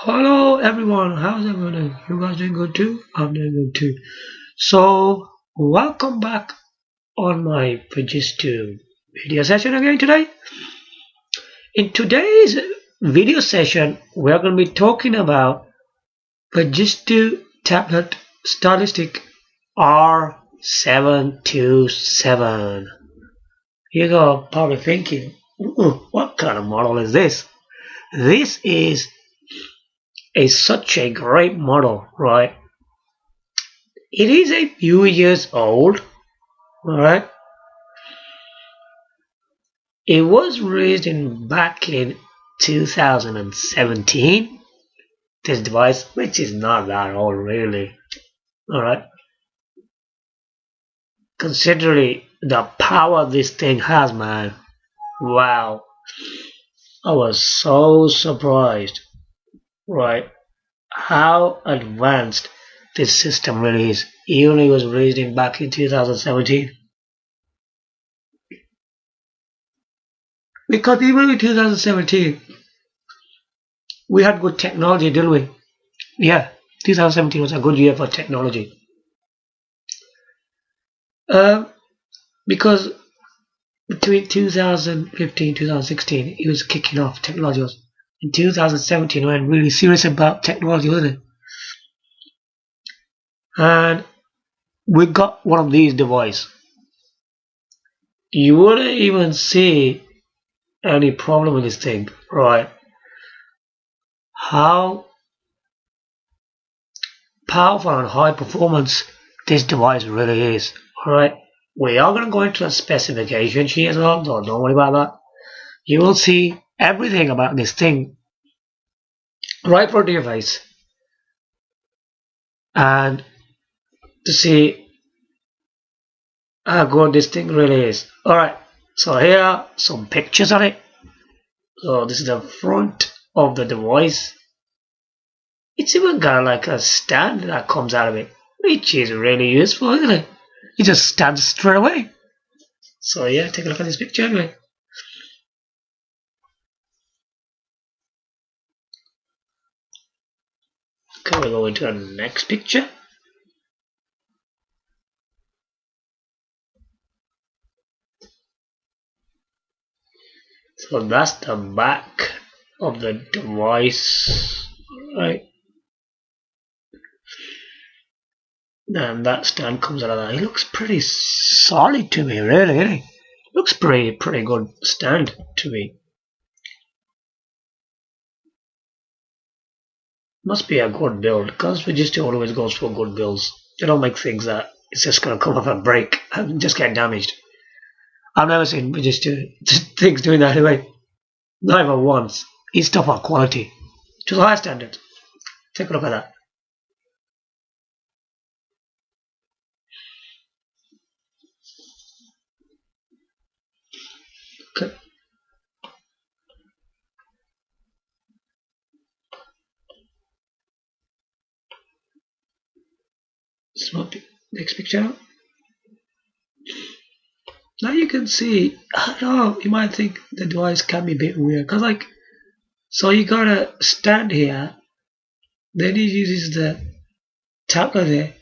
Hello everyone, how's everyone doing? You guys doing good too? I'm doing good too. So, welcome back on my Fujitsu video session again today. In today's video session, we're going to be talking about Fujitsu tablet Stylistic R727. You're probably thinking, what kind of model is this? This is such a great model, right? It is a few years old, alright? It was released back in 2017. This device, which is not that old really, alright? Considering the power this thing has, man, wow. I was so surprised, right? How advanced this system really is. Even it was released back in 2017. Because even in 2017, we had good technology, didn't we? Yeah, 2017 was a good year for technology. Because between 2015 2016, it was kicking off. Technology was in 2017 we went really serious about technology, wasn't it? And we got one of these devices. You wouldn't even see any problem with this thing, right? How powerful and high performance this device really is, alright? We are going to go into a specification sheet as well, so don't worry about that. You will see everything about this thing right for the device, and to see how good this thing really is. Alright, so here are some pictures on it. So this is the front of the device. It's even got like a stand that comes out of it, which is really useful, isn't it? It just stands straight away. So yeah, take a look at this picture anyway. Okay, we'll go into the next picture. So that's the back of the device, right? And that stand comes out of that. It looks pretty solid to me, really, isn't it? Looks pretty good stand to me. Must be a good build, because Fujitsu always goes for good builds. They don't make things that it's just gonna come off and break and just get damaged. I've never seen Fujitsu things doing that anyway. Not even once. It's stuff of quality. To the high standard. Take a look at that. Okay. Swap next picture. Now you can see, I don't know, you might think the device can be a bit weird, because like, so you got a stand here, then he uses the tablet there,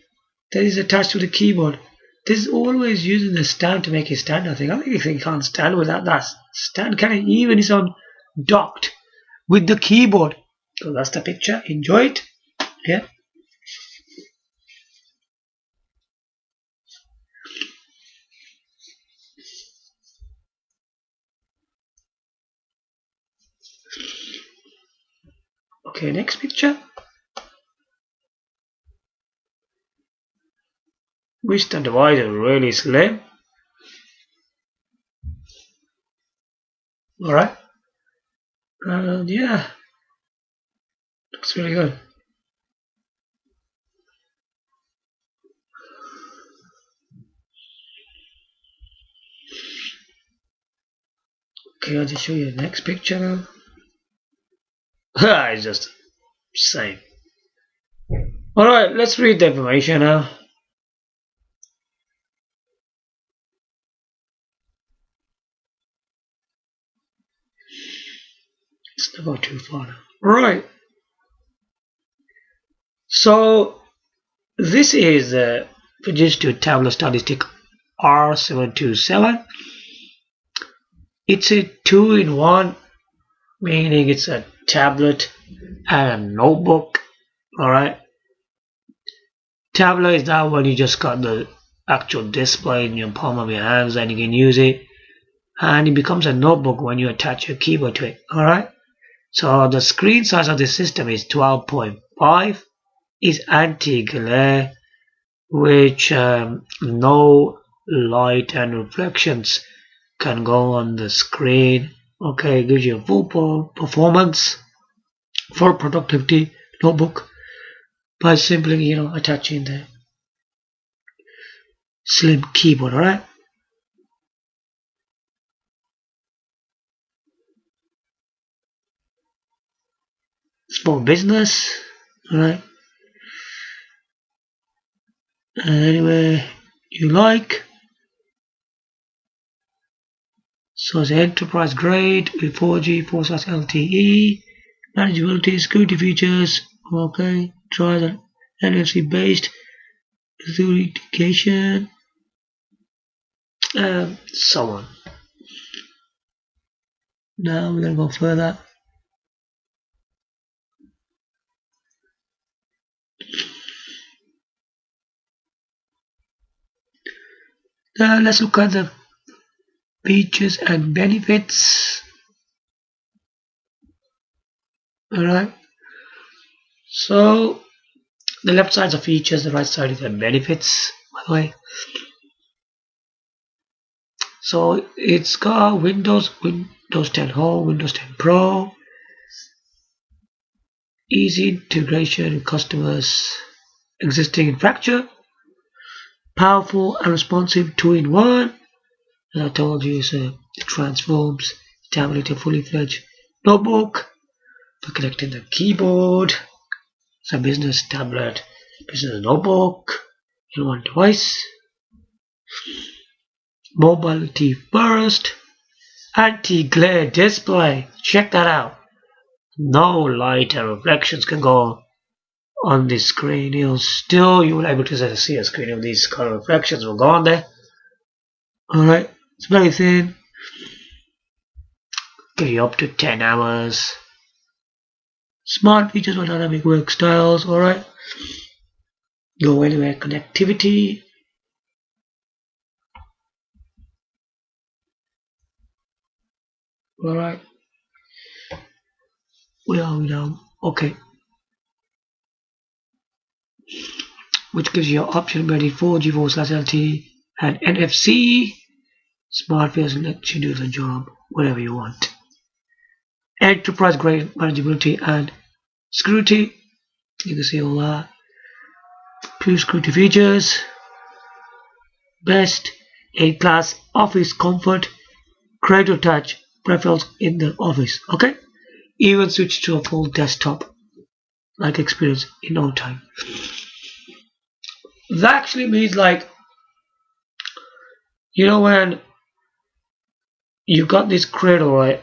that is attached to the keyboard. This is always using the stand to make it stand, I think. I think he can't stand without that stand, can it? Even it's on docked with the keyboard. So that's the picture, enjoy it, yeah. Okay, next picture. Wish the device is really slim. Alright. And yeah, looks really good. Okay, I'll just show you the next picture now. It's just same. Alright, let's read the information now. Let's not go too far now. Right. So this is the Fujitsu tablet Stylistic R727. It's a two-in-one, meaning it's a tablet and a notebook. Alright. Tablet is that when you just got the actual display in your palm of your hands and you can use it. And it becomes a notebook when you attach your keyboard to it. Alright. So the screen size of this system is 12.5. Is anti-glare, which no light and reflections can go on the screen. Okay, gives you full performance for productivity notebook by simply attaching the slim keyboard. Alright. Small business. Alright. Anyway you like. So it's enterprise grade with 4G 4/s LTE, manageability, security features. Okay, try the NFC based authentication and so on. Now we're gonna go further. Now let's look at the features and benefits. Alright. So the left side is the features, the right side is the benefits, by the way. So it's got Windows 10 Home, Windows 10 Pro, easy integration with customers' existing infrastructure, powerful and responsive two-in-one. As I told you, so it transforms tablet to fully fledged notebook for connecting the keyboard. It's a business tablet, business notebook in one device. Mobility first, anti-glare display. Check that out. No light and reflections can go on this screen. You will able to see a screen of these color reflections will go on there. Alright, it's very thin. Give you up to 10 hours. Smart features for dynamic work styles. Alright. Go anywhere connectivity. Alright. Where are we now? Okay. Which gives you option ready 4G 4/s LTE and NFC. Smart features let you do the job whatever you want. Enterprise grade manageability and security. You can see all that. Few security features. Best A-class office comfort. Cradle touch preference in the office. Okay. Even switch to a full desktop like experience in no time. That actually means like when you got this Cradle, right?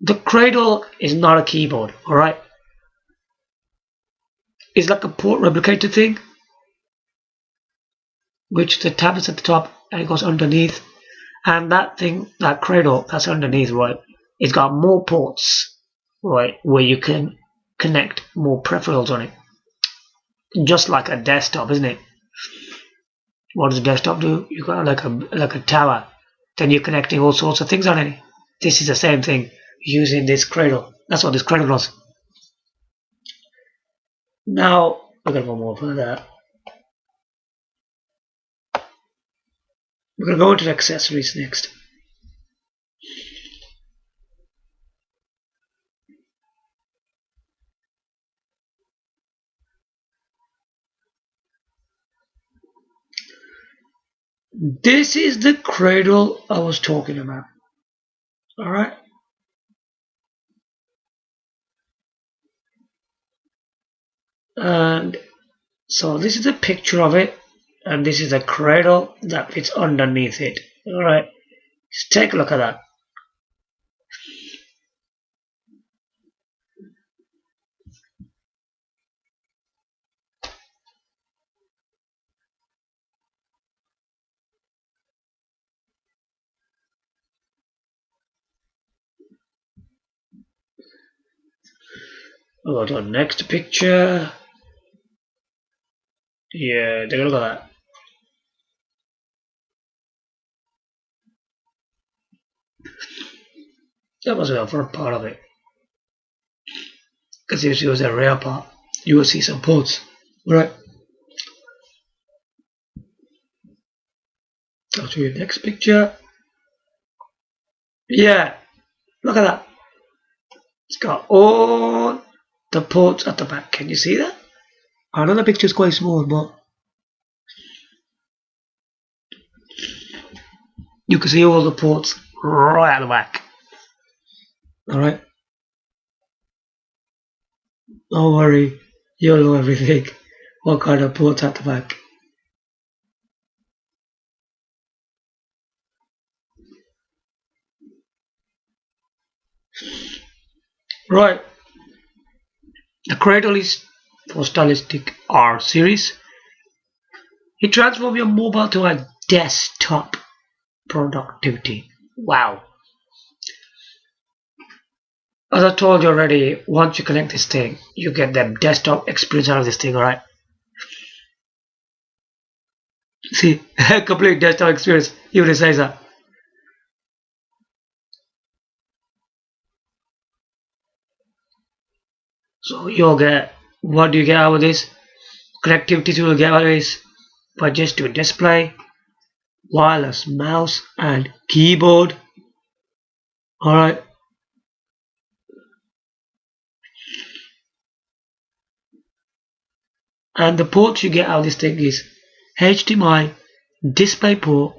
The Cradle is not a keyboard, alright? It's like a port replicator thing, which the tablet's at the top and it goes underneath. And that thing, that Cradle that's underneath, right? It's got more ports, right, where you can connect more peripherals on it. Just like a desktop, isn't it? What does a desktop do? You got like a tower. Then you're connecting all sorts of things on it. This is the same thing using this Cradle. That's what this Cradle does. Now we're gonna go more further. We're gonna go into the accessories next. This is the Cradle I was talking about. Alright. And so this is a picture of it, and this is a Cradle that fits underneath it. Alright. Just take a look at that. Go to the next picture. Yeah, take a look at that. That was the front part of it. Because if it was a rear part, you will see some ports. Right. Go to your next picture. Yeah, look at that. It's got all the ports at the back. Can you see that? I know the picture is quite small, but you can see all the ports right at the back. Alright. Don't worry, you'll know everything. What kind of ports at the back. Right. The Cradle is for Stylistic R series. It transforms your mobile to a desktop productivity. Wow. As I told you already, once you connect this thing, you get the desktop experience out of this thing, alright? See, complete desktop experience, even it says that. So you'll get, what do you get out of this? Connectivity you will get out of this, but just to display, wireless mouse and keyboard. Alright. And the ports you get out of this thing is HDMI, DisplayPort,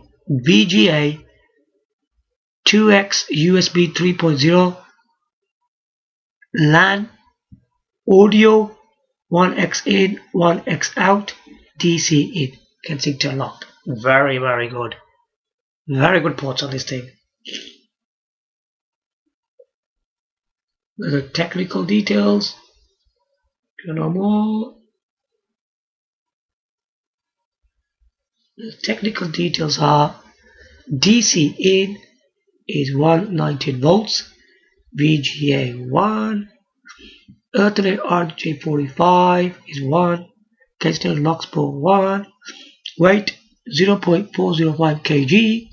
VGA, 2x USB 3.0, LAN, audio, 1x in, 1x out, DC in. Can sync to a lot. Very, very good. Very good ports on this thing. The technical details. You know more. The technical details are DC in is 119 volts, VGA 1, Ethernet RJ45 is 1, external NOx port 1, weight 0.405 kg,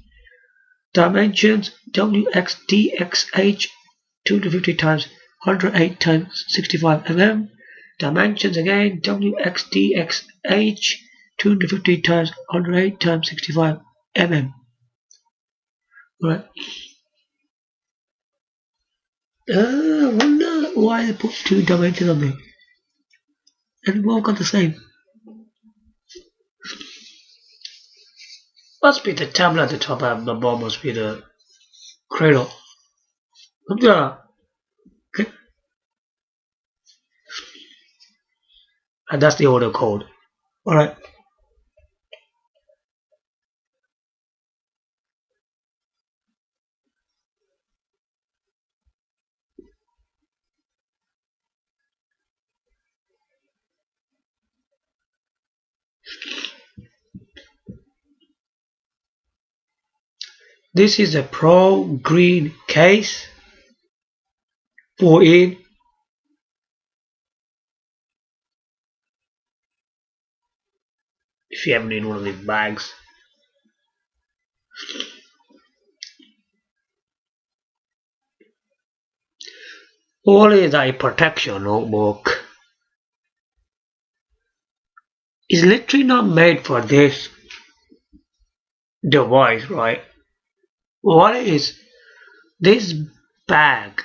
dimensions WXDXH 250 times 108 times 65 mm, dimensions again WXDXH 250 times 108 times 65 mm. Right. I wonder why they put two dimensions on there. And both got the same. Must be the tablet at the top and the bottom must be the Cradle. Yeah. Okay. And that's the order code. Alright. This is a Pro Green case. 4 in. If you haven't in one of these bags. All is a protection notebook. It's literally not made for this device, right? What is this bag,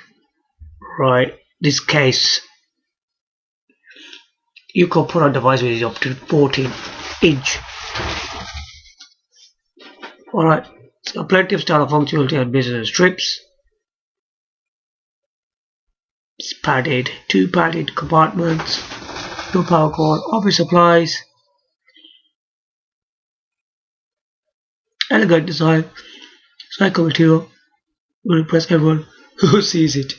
right? This case, you can put a device which is up to 14 inch. Alright, so plenty of style functionality and business strips. It's padded, 2 padded compartments, no power cord, office supplies, elegant design, cycle material, will impress everyone who sees it.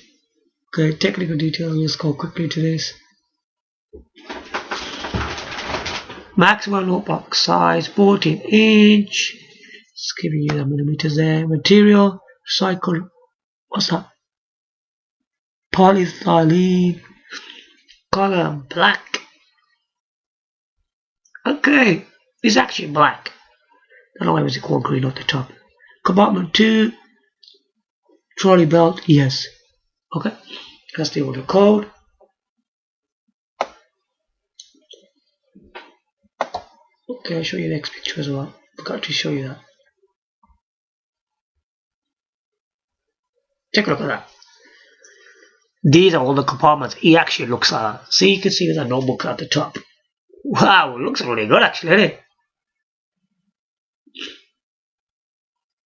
Okay, technical detail, let's go quickly to this. Maximum notebook size 14 inch. It's giving you the millimeters there. Material, recycled, what's that? Polyethylene. color black. Okay, it's actually black. I don't know why it was called green at the top. Compartment 2, trolley belt, yes. Okay, that's the order code. Okay, I'll show you the next picture as well. Forgot to show you that. Take a look at that. These are all the compartments. It actually looks like that. See, you can see there's a notebook at the top. Wow, it looks really good actually, doesn't it?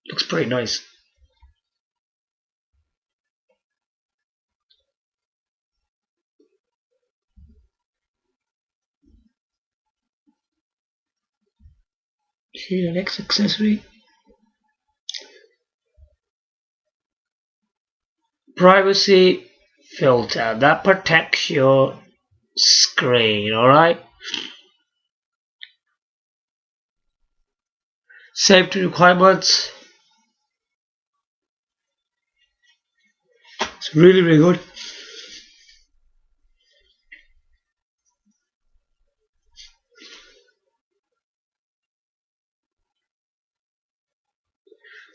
Looks pretty nice. See the next accessory. Privacy filter that protects your screen, alright? Safety requirements. It's really, really good.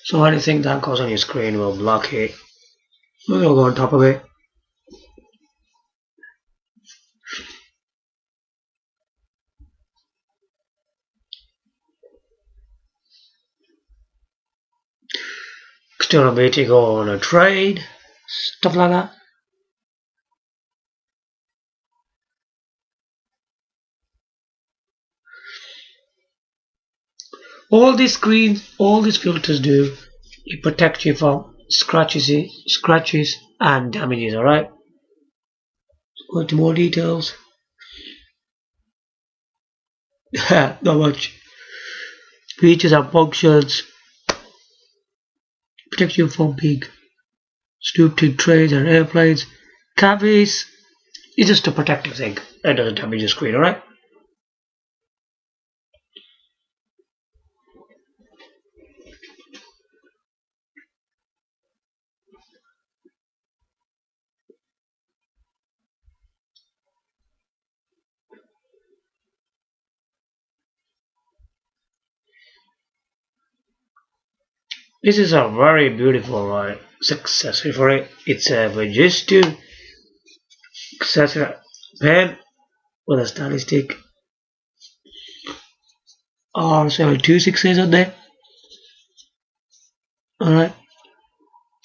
So anything that goes on your screen will block it. We'll go on top of it. External meeting go on a trade, stuff like that. All these screens, all these filters do, it protects you from scratches and damages, alright? Go into more details. Not much. Features and functions. Protect you from being snooped in trains and airplanes. Cavities. It's just a protective thing. It doesn't damage your screen, alright? This is a very beautiful accessory for it. It's a Fujitsu accessory pen with a stylistic R727 on there. Alright.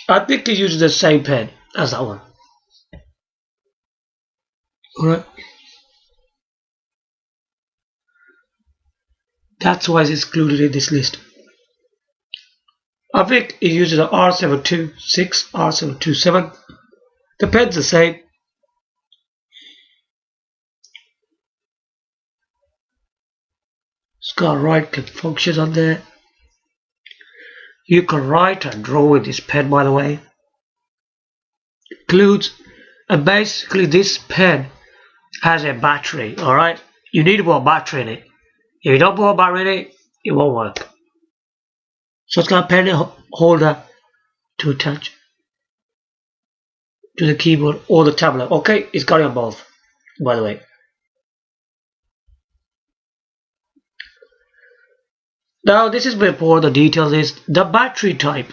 I think it uses the same pen as that one. Alright. That's why it's included in this list. I think it uses an R726, R727. The pen's the same. It's got right click functions on there. You can write and draw with this pen, by the way. Includes, and basically this pen has a battery, alright? You need to put a battery in it. If you don't put a battery in it, it won't work. So it's got a pen holder to attach to the keyboard or the tablet. Okay, it's got it on both, by the way. Now this is before the details is the battery type.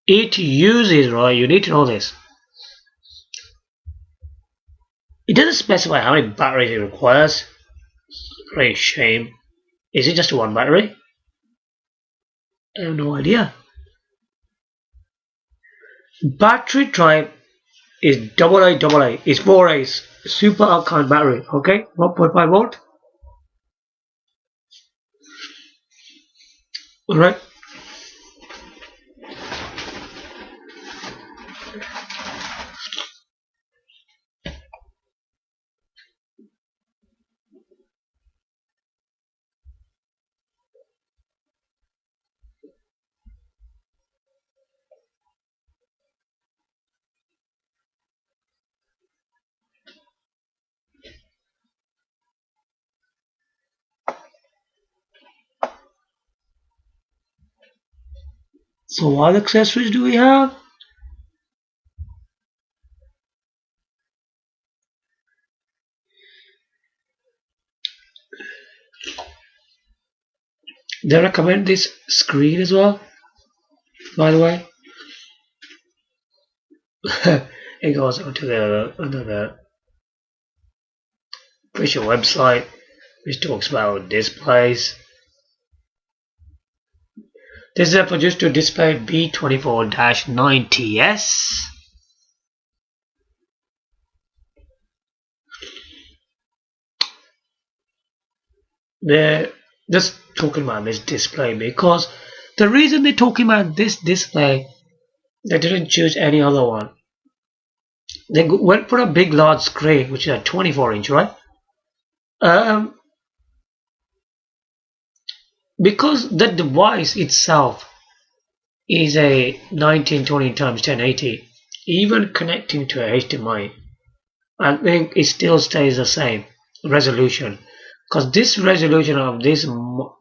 It uses, right, you need to know this. It doesn't specify how many batteries it requires. Great shame. Is it just one battery? I have no idea. Battery type is AA. It's 4 A's. Super alkaline battery. Okay, 1.5 volt. Alright. So what accessories do we have? They recommend this screen as well, by the way. It goes onto the official website, which talks about displays. This is a Fujitsu display B24-90S. They're just talking about this display because the reason they're talking about this display, they didn't choose any other one. They went for a big large screen, which is a 24-inch, right? Because the device itself is a 1920 x 1080, even connecting to a HDMI, I think it still stays the same resolution. Because this resolution of this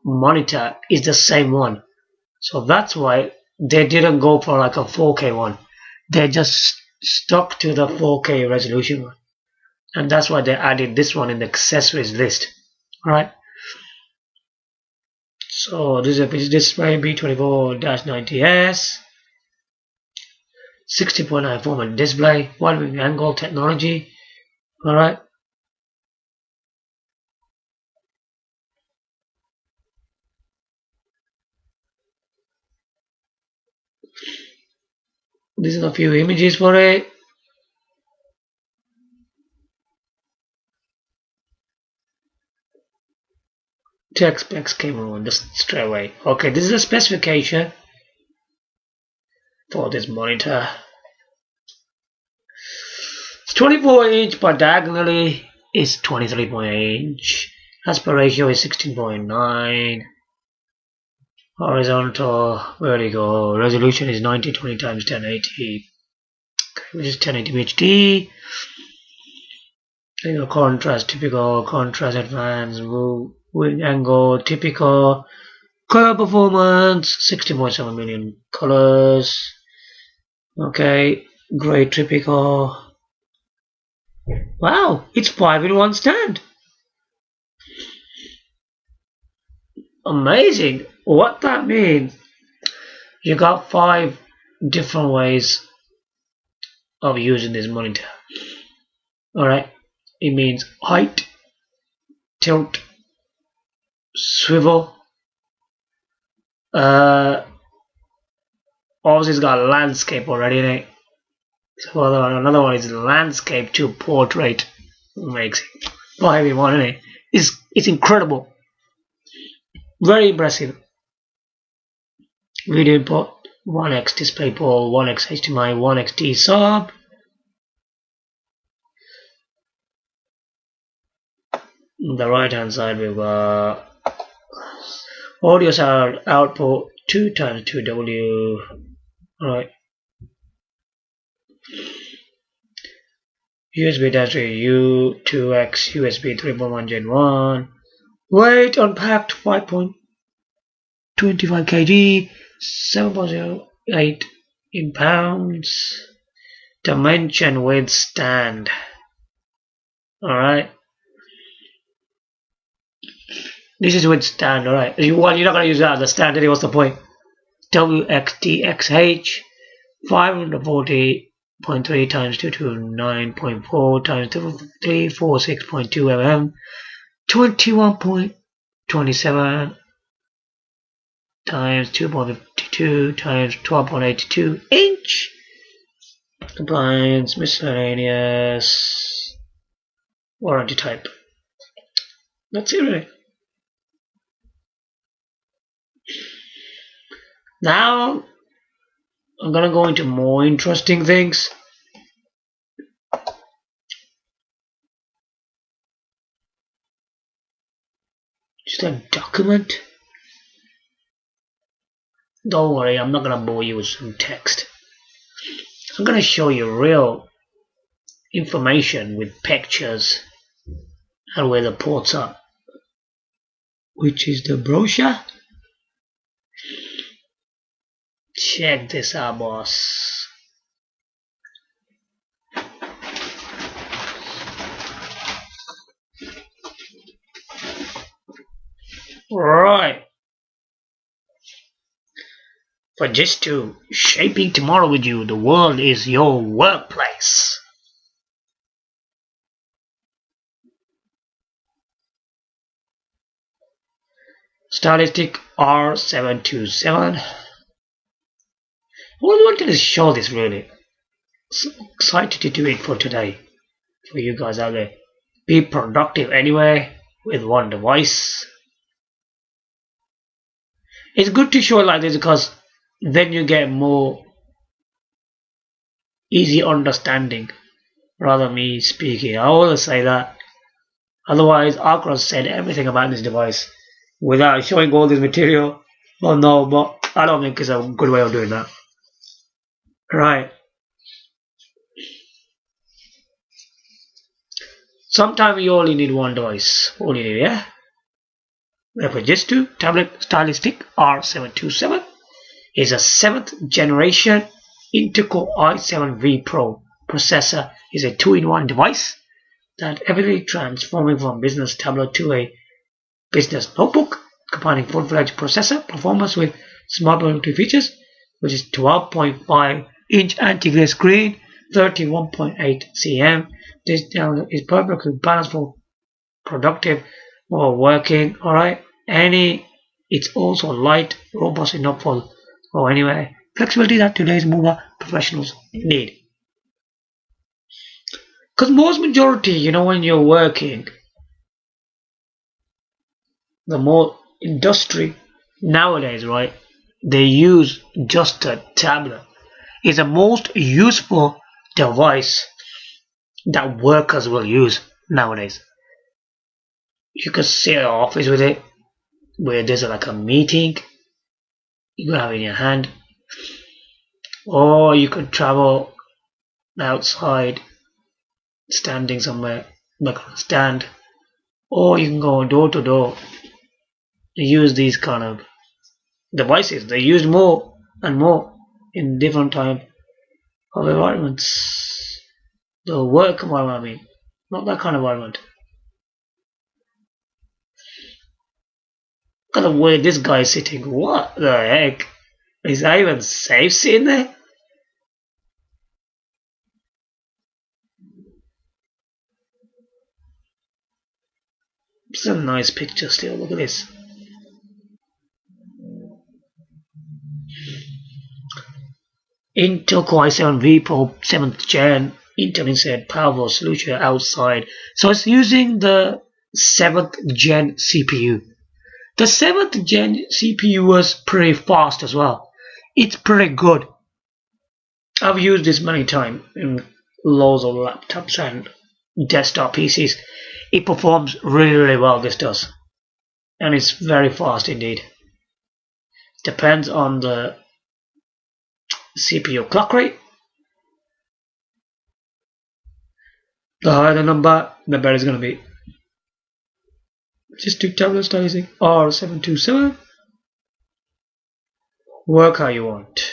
monitor is the same one. So that's why they didn't go for like a 4K one. They just stuck to the 4K resolution one. And that's why they added this one in the accessories list. Alright. So this is a display B24-90S. 60.9 format display, wide angle technology. Alright. These are a few images for it. Tech specs came on just straight away. Okay, this is a specification for this monitor. It's 24-inch, but diagonally is 23.8-inch. Aspect ratio is 16.9. Horizontal vertical resolution is 1920 x 1080, which is 1080 HD. Contrast, typical, contrast, advanced, viewing angle, typical, color performance, 60.7 million colors. Okay, gray, typical. Wow, it's 5-in-1 stand. Amazing. What that means, you got 5 different ways of using this monitor. Alright, it means height, tilt, swivel. Obviously it's got landscape already in it. So another one is landscape to portrait. Makes it 5-in-1 in it. It's incredible. Very impressive. Video input, 1x DisplayPort, 1x HDMI, 1x D sub. On the right hand side we've got audio sound output 2x2W. Alright. USB Type-C U, 2x USB 3.1 Gen 1. Weight unpacked 5.25 kg, 7.08 in pounds. Dimension with stand. Alright. This is with stand, alright. Well, you're not gonna use that as a stand anyway, what's the point? WXTXH 540.3 times 229.4 times 346.2 mm, 21.27 times 2.52 times 12.82 inch. Compliance, miscellaneous, warranty type. That's it really. Now I'm gonna go into more interesting things. Just a document. Don't worry, I'm not gonna bore you with some text. I'm gonna show you real information with pictures and where the ports are, which is the brochure. Check this out, boss. Right. Fujitsu, shaping tomorrow with you. The world is your workplace. Stylistic R727. I wanted to show this really. So excited to do it for today. For you guys out there. Be productive anyway with one device. It's good to show it like this because then you get more easy understanding rather than me speaking. I always say that. Otherwise, I could have said everything about this device without showing all this material. Well, no, but I don't think it's a good way of doing that. Right. Sometimes you only need one device. All you need, yeah? Therefore, just to tablet Stylistic R727 is a 7th generation Intel-Core i7V Pro processor. Is a 2-in-1 device that eventually transforming from business tablet to a business notebook, combining full-fledged processor performance with smart mobility features, which is 12.5-inch anti-glare screen, 31.8 cm. This is perfectly balanced for productive or working. Alright, it's also light, robust enough for anywhere. Flexibility that today's mobile professionals need. Because most majority, when you're working, the more industry nowadays, right, they use just a tablet. It's the most useful device that workers will use nowadays. You could sit in an office with it, where there's like a meeting, you could have it in your hand, or you could travel outside, standing somewhere, like on a stand, or you can go door to door. Use these kind of devices. They use more and more in different type of environments. The work environment, I mean, not that kind of environment. Look at the way this guy is sitting. What the heck? Is that even safe sitting there? It's a nice picture still. Look at this. Intel Core i7V Pro 7th Gen Intel Inside Powerful Solution outside. So it's using the 7th Gen CPU. The 7th Gen CPU was pretty fast as well. It's pretty good. I've used this many times in loads of laptops and desktop PCs. It performs really well, this does. And it's very fast indeed. Depends on the CPU clock rate. The higher the number, the better it's going to be. Just do tablet stylistic R727. Work how you want.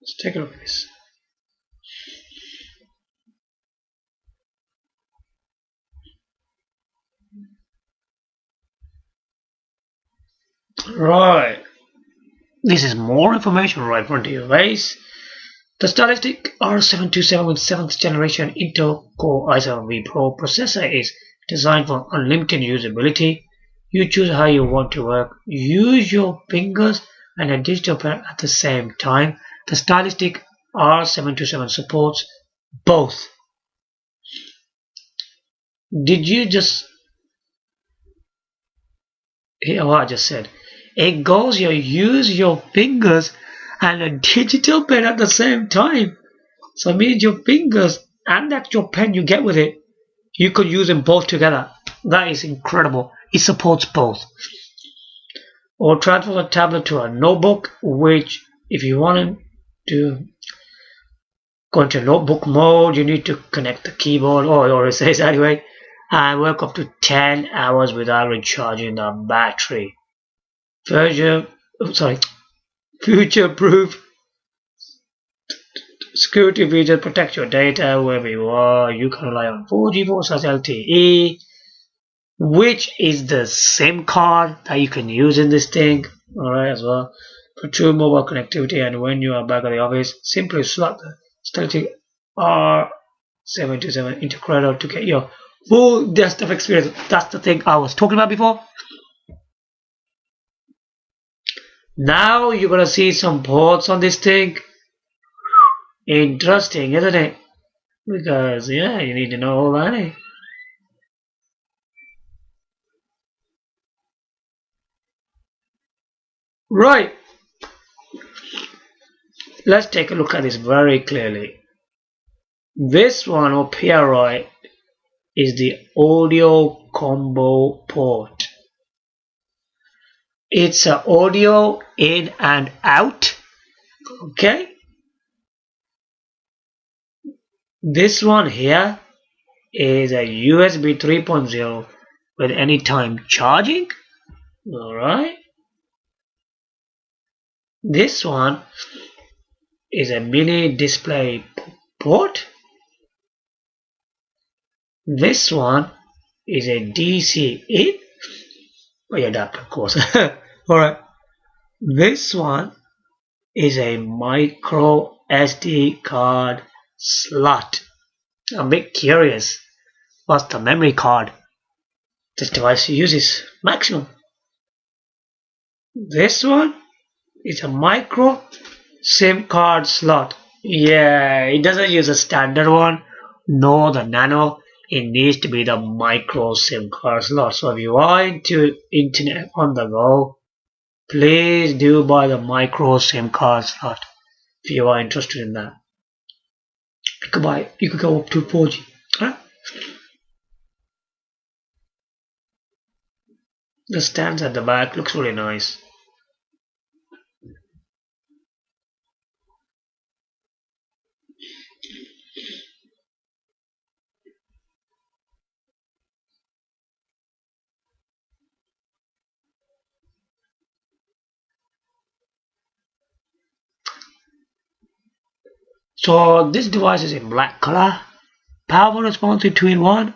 Let's take a look at this. Right. This is more information right in front of your face. The Stylistic R727 with 7th generation Intel Core i7V Pro processor is designed for unlimited usability. You choose how you want to work. Use your fingers and a digital pen at the same time. The Stylistic R727 supports both. Did you just hear what I just said? It goes, you use your fingers and a digital pen at the same time. So it means your fingers and that your pen you get with it, you could use them both together. That is incredible. It supports both. Or transfer a tablet to a notebook, which if you want to go into notebook mode, you need to connect the keyboard, or it says anyway, and work up to 10 hours without recharging the battery. Future-proof security features protect your data wherever you are. You can rely on 4G, 4 LTE. which is the SIM card that you can use in this thing, alright, as well, for true mobile connectivity. And when you are back at the office, simply slot the Stylistic R727 into Cradle to get your full desktop experience. That's the thing I was talking about before. Now you're gonna see some ports on this thing. Interesting, isn't it? Because yeah, you need to know all that. Eh? Right. Let's take a look at this very clearly. This one up here, right, is the audio combo port. It's an audio in and out. Okay. This one here is a USB 3.0 with anytime charging. Alright. This one is a mini display port. This one is a DC in. Adapter, of course. Alright. This one is a micro SD card slot. I'm a bit curious. What's the memory card this device uses maximum? This one is a micro SIM card slot. Yeah, it doesn't use a standard one, nor the nano. It needs to be the micro SIM card slot. So if you are into internet on the go, please do buy the micro SIM card slot if you are interested in that. You could go up to 4G. Huh? The stands at the back looks really nice. So this device is in black color, power responsive 2-in-1,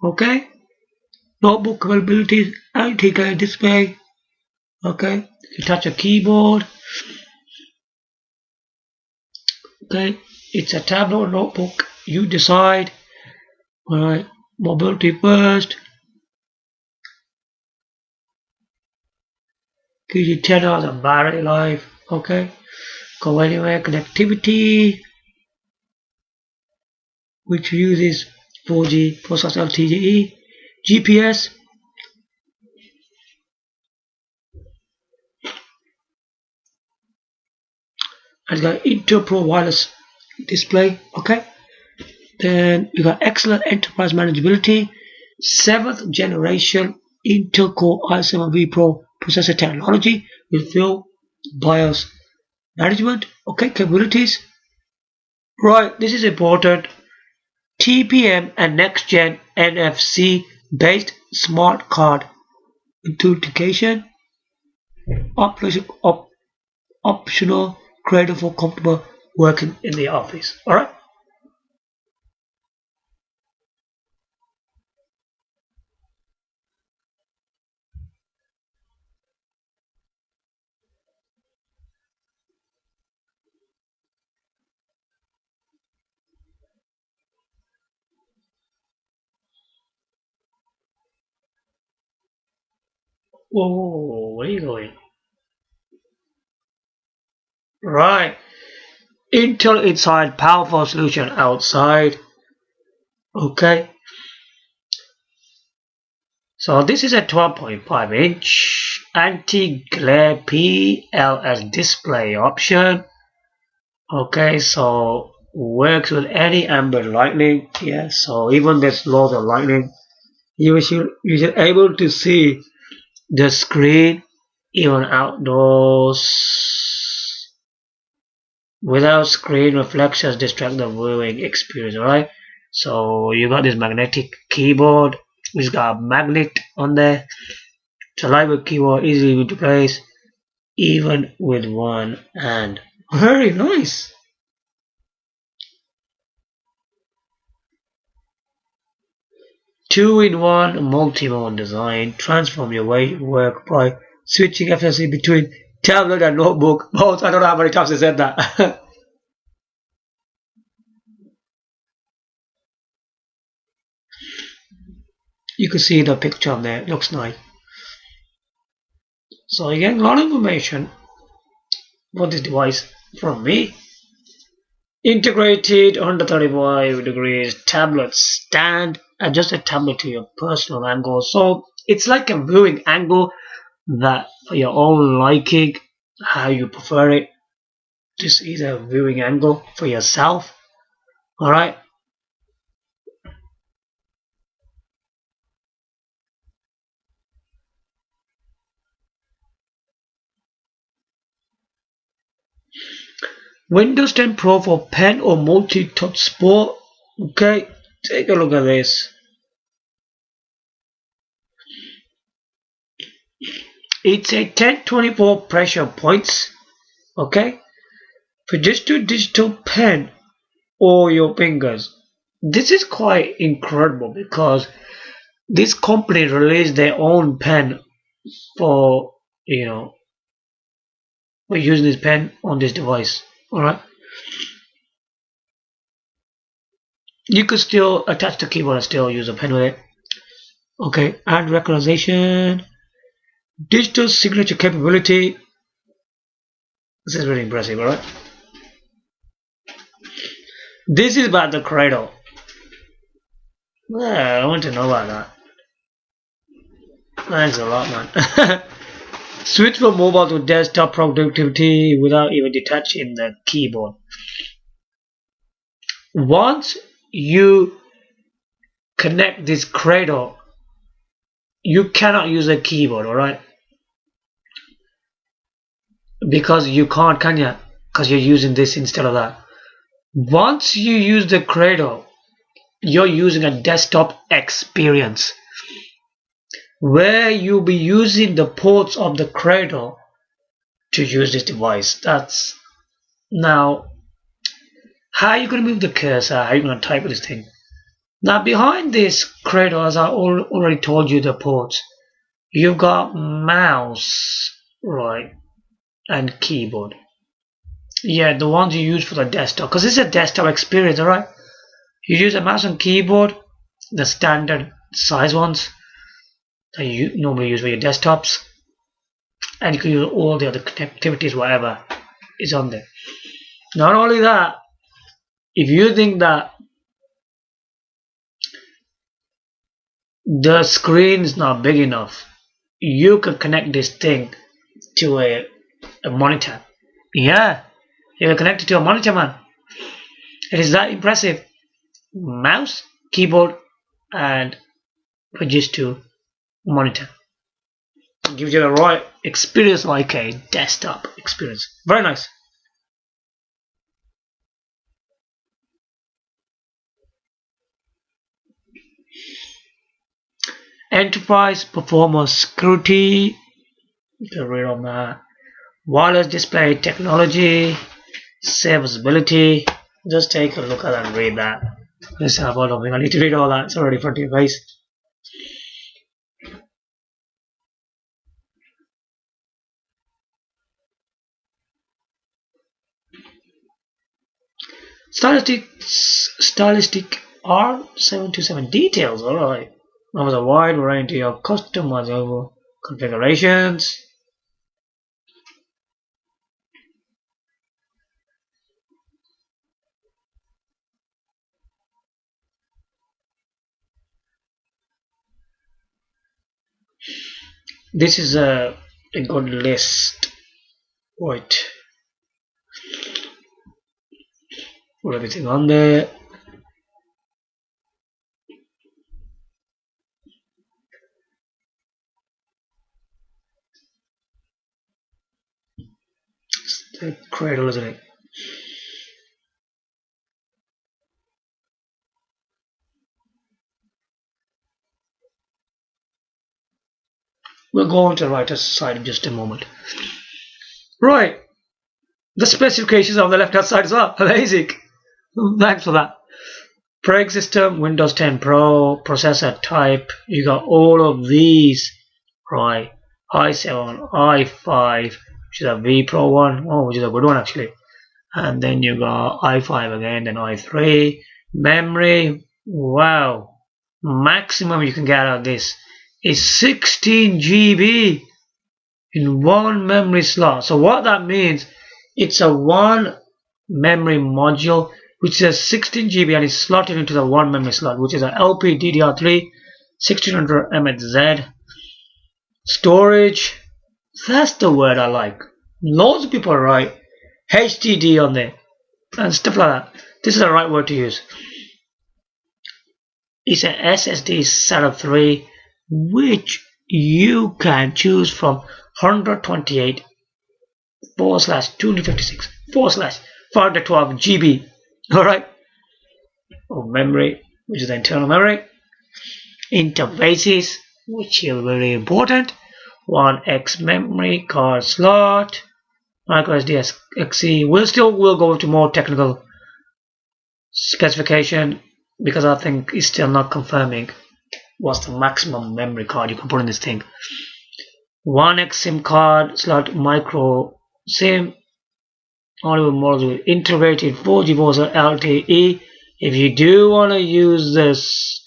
okay, notebook availability, anti-glare display, okay, you touch a keyboard, okay, it's a tablet or notebook, you decide, alright, mobility first, gives you 10 hours of battery life, okay, go anywhere, connectivity, which uses 4G, process LTE, GPS, and it's got Intel Pro wireless display, okay. Then you got excellent enterprise manageability, 7th generation Intel Core i7 Pro processor technology with full BIOS management, okay, capabilities. Right, this is important. TPM and next gen NFC based smart card authentication, optional Cradle for comfortable working in the office. Alright. Whoa, where are you going? Right. Intel inside, powerful solution outside. Okay. So this is a 12.5 inch anti-glare PLS display option. Okay, so works with any ambient lighting. Yeah, so even there's loads of lighting, you should able to see the screen even outdoors without screen reflections distract the viewing experience. Alright, so you got this magnetic keyboard. It's got a magnet on there. It's a lightweight keyboard, easily to place, even with one hand. Very nice. 2-in-1 multi-mode design. Transform your work by switching efficiently between tablet and notebook. Both. I don't know how many times I said that. You can see the picture on there. It looks nice. So you get a lot of information about this device from me. Integrated 135 degrees tablet stand. Adjust a tablet to your personal angle. So it's like a viewing angle that for your own liking, how you prefer it. This is a viewing angle for yourself. Alright. Windows 10 Pro for pen or multi-touch sport. Okay, take a look at this. It's a 1024 pressure points. Okay, for just a digital pen or your fingers. This is quite incredible because this company released their own pen for for using this pen on this device. Alright. You could still attach the keyboard and still use a pen with it. Okay, and recognition, digital signature capability. This is really impressive, alright? This is about the Cradle. Yeah, I want to know about that. Thanks a lot, man. Switch from mobile to desktop productivity without even detaching the keyboard. Once you connect this Cradle, you cannot use a keyboard, alright? Because you can't, can you? Because you're using this instead of that. Once you use the Cradle, you're using a desktop experience where you'll be using the ports of the Cradle to use this device. That's now how are you going to move the cursor, how are you going to type this thing. Now behind this Cradle, as I already told you the ports, you've got mouse, right, and keyboard. Yeah, the ones you use for the desktop, because this is a desktop experience, alright? You use a mouse and keyboard, the standard size ones that you normally use for your desktops, and you can use all the other connectivities, whatever is on there. Not only that, if you think that the screen is not big enough, you can connect this thing to a monitor. Yeah, you can connect it to a monitor, man. It is that impressive. Mouse, keyboard, and Fujitsu monitor. It gives you the right experience, like a desktop experience. Very nice. Enterprise performance security. You can read on that. Wireless display technology, serviceability. Just take a look at that and read that. Let's have all of it. I need to read all that. It's already in front of your face. Stylistic R727 details. Alright. Offers a wide variety of customizable configurations. This is a good list. Right. Put everything on there. It's the Cradle, isn't it? We'll go on to the right side in just a moment. Right. The specifications on the left hand side as well. Amazing. Thanks for that. operating system, Windows 10 Pro, processor type, you got all of these, right? i7, i5, which is a V Pro one, which is a good one actually. And then you got i5 again, then i3. Memory, wow, maximum you can get out of this is 16 GB in one memory slot. So what that means, it's a one memory module which is 16 GB and is slotted into the one memory slot, which is a LPDDR3 1600 MHz. Storage, that's the word I like. Loads of people write HDD on there and stuff like that. This is the right word to use. It's an SSD setup 3, which you can choose from 128 / 256 / 512 GB. Alright. Memory, which is the internal memory. Interfaces, which is very important. 1X memory card slot. Micro SD XC. We'll go into more technical specification because I think it's still not confirming what's the maximum memory card you can put in this thing. 1X SIM card slot, micro SIM, audio module, integrated 4G versus LTE. If you do want to use this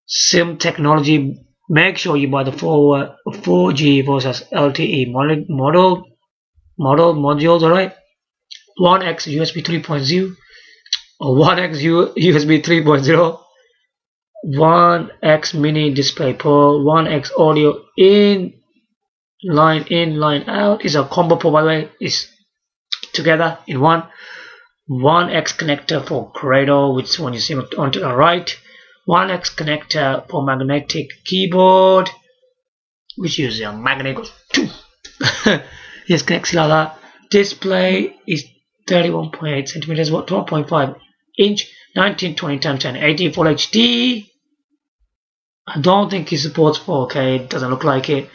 SIM technology, make sure you buy the 4G versus LTE modules, alright? 1X USB 3.0 or 1X USB 3.0, 1X mini display port, 1X audio in, line out is a combo port, by the way, is together in one. 1X connector for Cradle, which one you see on to the right. 1X connector for magnetic keyboard, which uses a magnet goes yes, connects like that. Display is 31.8 centimeters, 12.5 inch, 1920 x 1080 Full HD. I don't think it supports 4K, it doesn't look like it.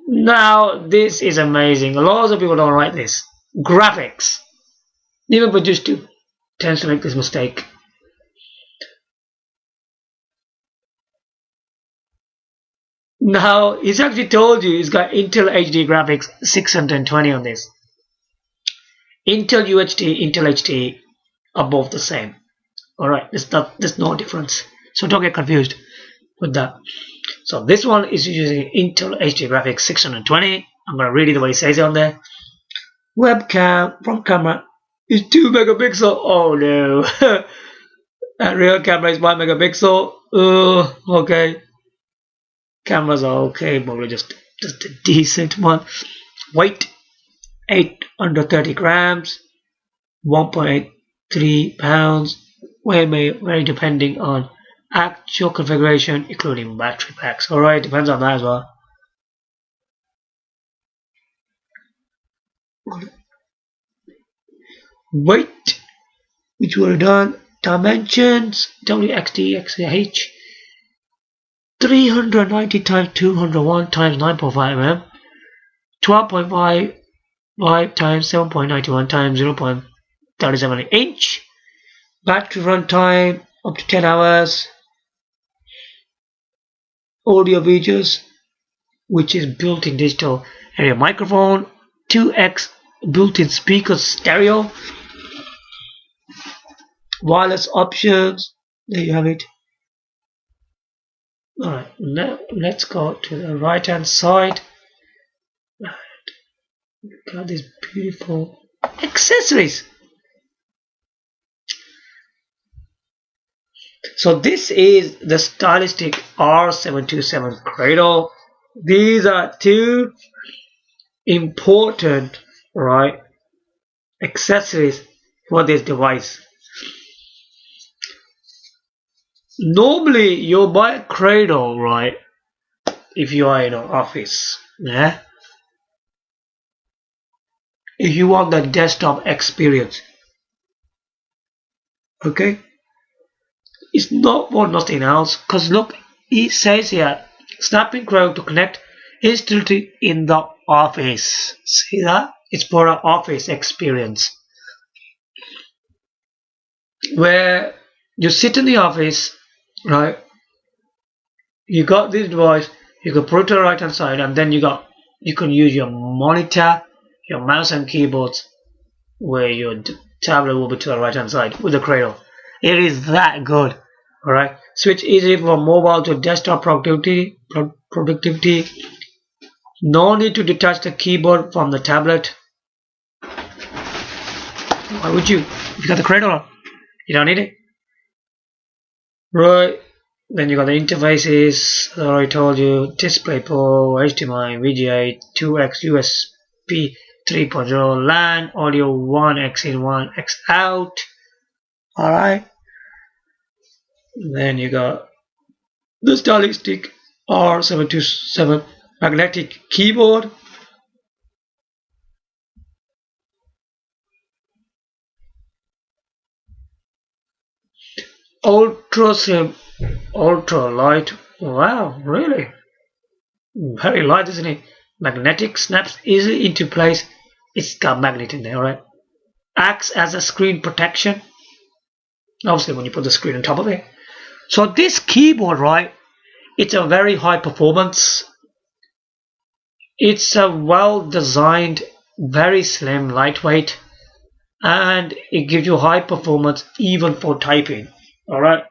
Now, this is amazing. Lots of people don't write this. Graphics. Even Fujitsu tends to make this mistake. Now, it's actually told you it's got Intel HD graphics 620 on this. Intel UHD, Intel HD are both the same. Alright, there's no difference. So don't get confused with that. So this one is using Intel HD graphics 620. I'm going to read it the way it says it on there. Webcam from camera is 2 megapixel. Oh no. And real camera is 1 megapixel. Okay. Cameras are okay, but we're just a decent one. Weight 830 grams, 1.83 pounds. Vary depending on actual configuration, including battery packs. Alright, depends on that as well. Weight, which we're done. Dimensions, WXD, XH. 390 times 201 times 9.5 mm, 12.55 times 7.91 times 0.37 inch. Battery run time up to 10 hours. Audio features, which is built-in digital area microphone, 2x built-in speakers stereo, wireless options. There you have it. Alright, now let's go to the right hand side. Look at these beautiful accessories. So this is the Stylistic R727 Cradle. These are two important, right, accessories for this device. Normally you buy a Cradle, right, if you are in an office, yeah, if you want the desktop experience, okay, it's not for nothing else, because look, it says here, snapping Cradle to connect instantly in the office. See that? It's for an office experience, where You sit in the office, right? You got this device, you can put it to the right hand side, and then you can use your monitor, your mouse and keyboards, where your tablet will be to the right hand side with the Cradle. It is that good. Alright. Switch easily from mobile to desktop productivity. No need to detach the keyboard from the tablet. Why would you? If you got the Cradle on, you don't need it. Right. Then you got the interfaces. As I already told you, DisplayPort, HDMI, VGA, 2x USB 3.0, LAN, audio 1x in, 1x out. Alright. Then you got the Stylistic R727 magnetic keyboard. Ultra slim, ultra light. Wow, really? Very light, isn't it? Magnetic, snaps easily into place. It's got magnet in there, right? Acts as a screen protection. Obviously, when you put the screen on top of it. So this keyboard, right? It's a very high performance. It's a well designed, very slim, lightweight, and it gives you high performance even for typing. Alright?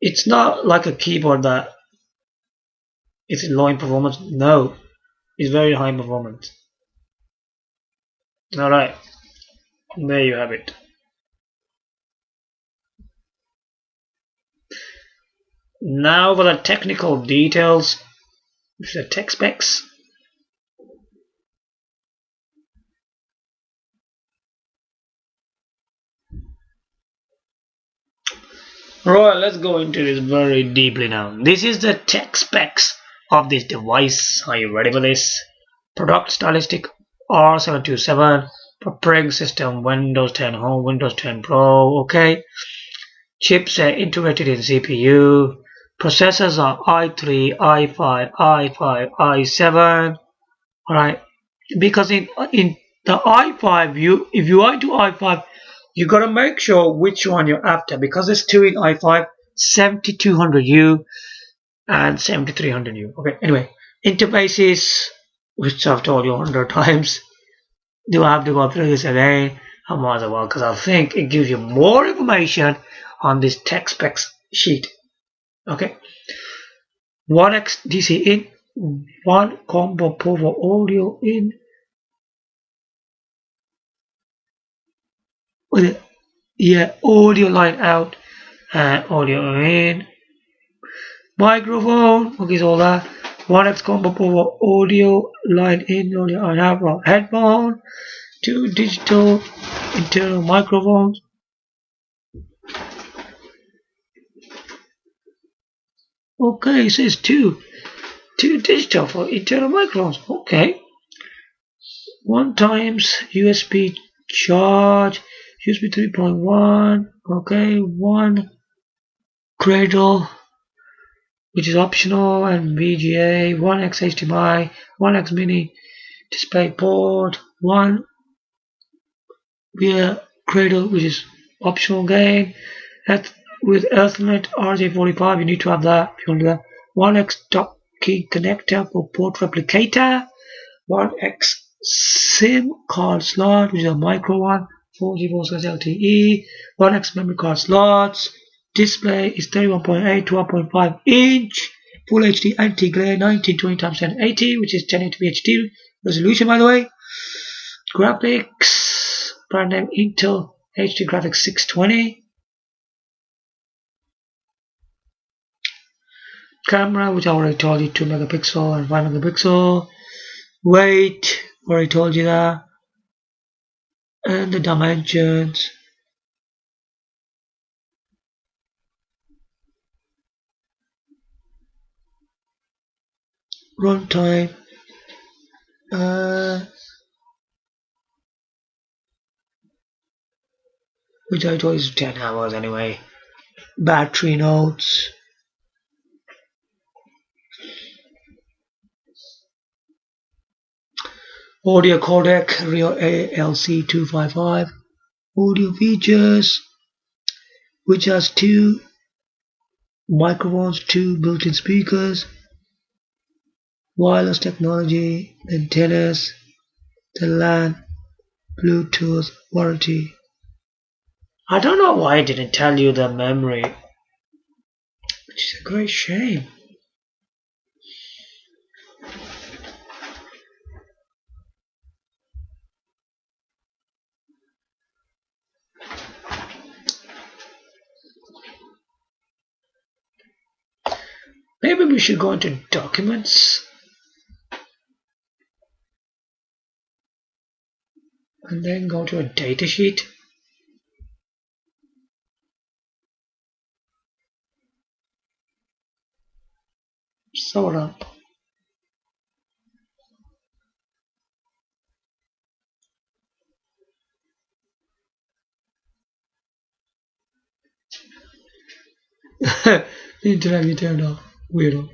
It's not like a keyboard that it's low in performance. No, it's very high in performance. Alright, there you have it. Now for the technical details, the tech specs. Right, let's go into this very deeply now. This is the tech specs of this device. Are you ready for this? Product Stylistic R727, operating system Windows 10 Home, Windows 10 Pro, okay. Chipset integrated in CPU. Processors are i3, i5, i5, i7. Alright, because in the i5, if you are to i5, you gotta make sure which one you're after, because there's two in i5, 7200U and 7300U. Okay, anyway, interfaces, which I've told you 100 times. Do I have to go through this again? I might as well, because I think it gives you more information on this tech specs sheet. Okay, 1x DC in, 1 combo port for audio in, with audio line out and audio in, microphone, okay, so all that. 1x combo port for audio line in, audio line out for headphone, 2 digital internal microphones. Okay, it says two digital for internal microphones. Okay. 1 times USB charge, USB 3.1. Okay, 1 Cradle, which is optional, and VGA, 1x HDMI, 1x mini display port, 1 via Cradle, which is optional again. With Ethernet RJ45, you need to have that if you want to do that. 1x dock key connector for port replicator, 1x SIM card slot, which is a micro one, 4G LTE, 1x memory card slots. Display is 31.8 to 1.5 inch, Full HD anti-glare, 1920x1080, which is 1080p HD resolution, by the way. Graphics, brand name Intel HD Graphics 620. Camera, which I already told you, 2 megapixel and 5 megapixel. Weight, already told you that. And the dimensions. Runtime. Which I told you is 10 hours anyway. Battery notes. Audio codec, Rio ALC255. Audio features. which has 2 microphones, 2 built-in speakers, wireless technology, antennas, the LAN, Bluetooth, warranty. I don't know why I didn't tell you the memory, which is a great shame. Maybe we should go into documents and then go to a datasheet. Sort of. The internet we turned off. Weirdo.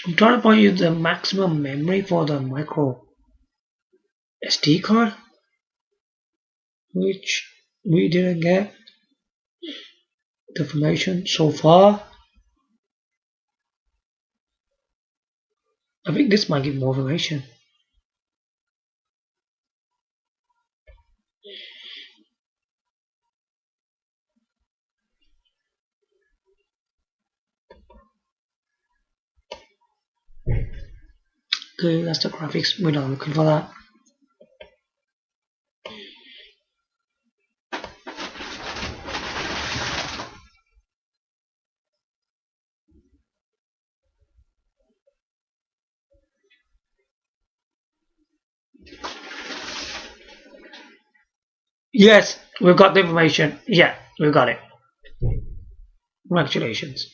I'm trying to find you the maximum memory for the micro SD card, which we didn't get the information so far. I think this might give more information. Okay, that's the graphics. We're not looking for that. Yes, we've got the information. Yeah, we got it. Congratulations.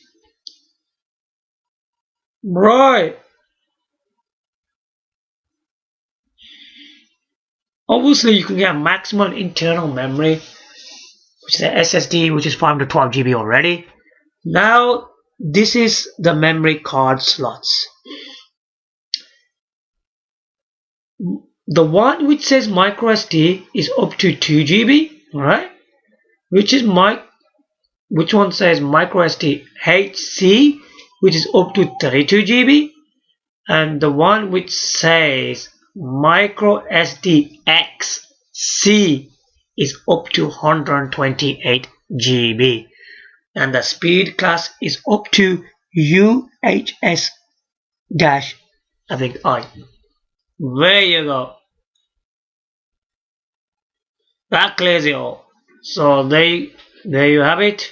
Right. Obviously, you can get maximum internal memory, which is an SSD, which is 512 GB already. Now, this is the memory card slots. The one which says micro SD is up to 2 GB, right? Which one says micro SD HC, which is up to 32 GB, and the one which says micro SD XC is up to 128 GB, and the speed class is up to UHS dash I think I. There you go. That clears it all. So there you have it.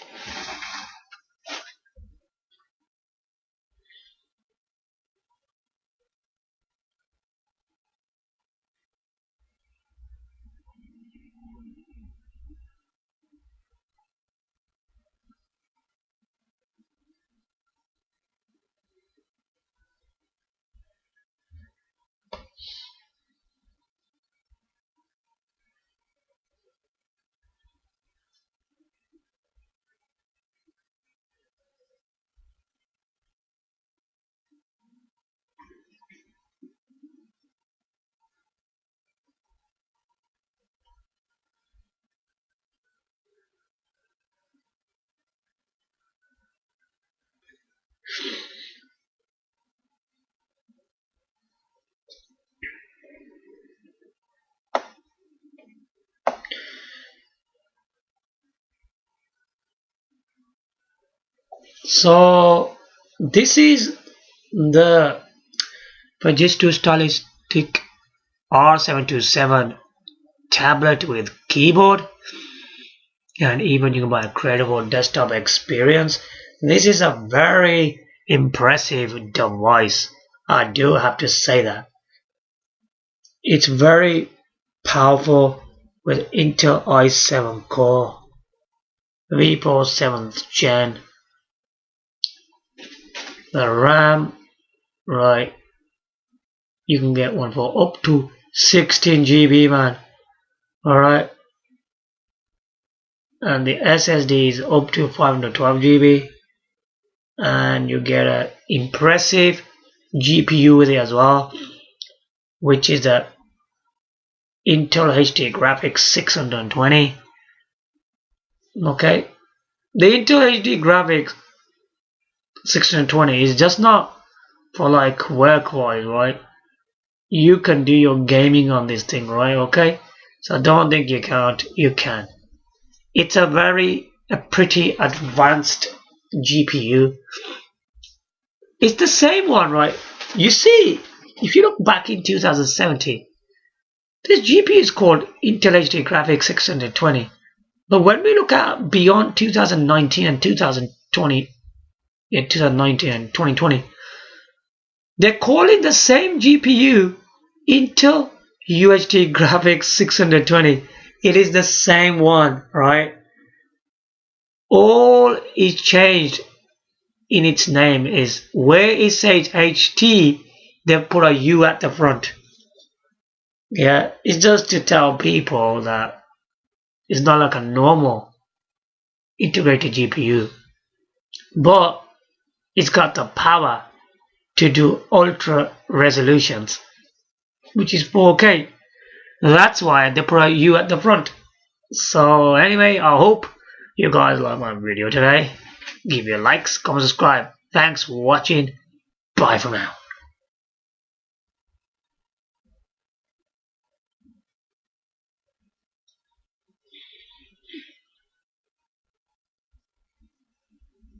So this is the Fujitsu Stylistic R727 tablet with keyboard, and even you can buy a Cradle desktop experience. This is a very impressive device. I do have to say that. It's very powerful with Intel i7 core, VPO 7th gen. The RAM, right, you can get one for up to 16 GB, man. Alright. And the SSD is up to 512 GB. And you get an impressive GPU with it as well, which is the Intel HD Graphics 620. Okay. The Intel HD Graphics 620 is just not for like work-wise, right? You can do your gaming on this thing, right? Okay. So don't think you can't. You can. It's a pretty advanced GPU. It's the same one, right? You see, if you look back in 2017, this GPU is called Intel HD Graphics 620. But when we look at beyond 2019 and 2020, 2019 and 2020, they're calling the same GPU Intel UHD Graphics 620. It is the same one, right? All is changed in its name is where it says HT, they put a U at the front. Yeah, it's just to tell people that it's not like a normal integrated GPU, but it's got the power to do ultra resolutions, which is 4K. That's why they put a U at the front. So anyway, I hope you guys like my video today. Give your likes, comment, subscribe. Thanks for watching. Bye for now.